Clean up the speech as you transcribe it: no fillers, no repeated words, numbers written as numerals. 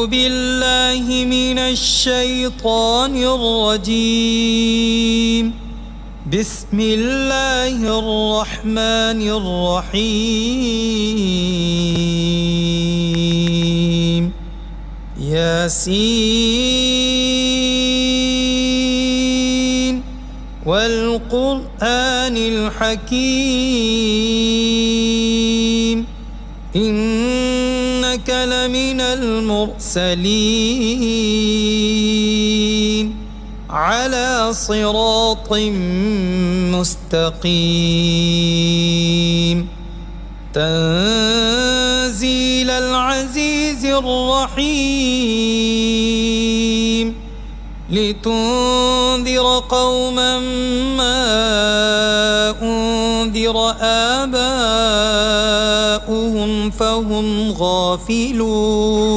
بالله من الشيطان الرجيم. بسم الله الرحمن الرحيم. ياسين والقرآن الحكيم إنك لمن المرسلين على صراط مستقيم تنزيل العزيز الرحيم لتنذر قوما ما أنذر آباؤهم فهم غافلون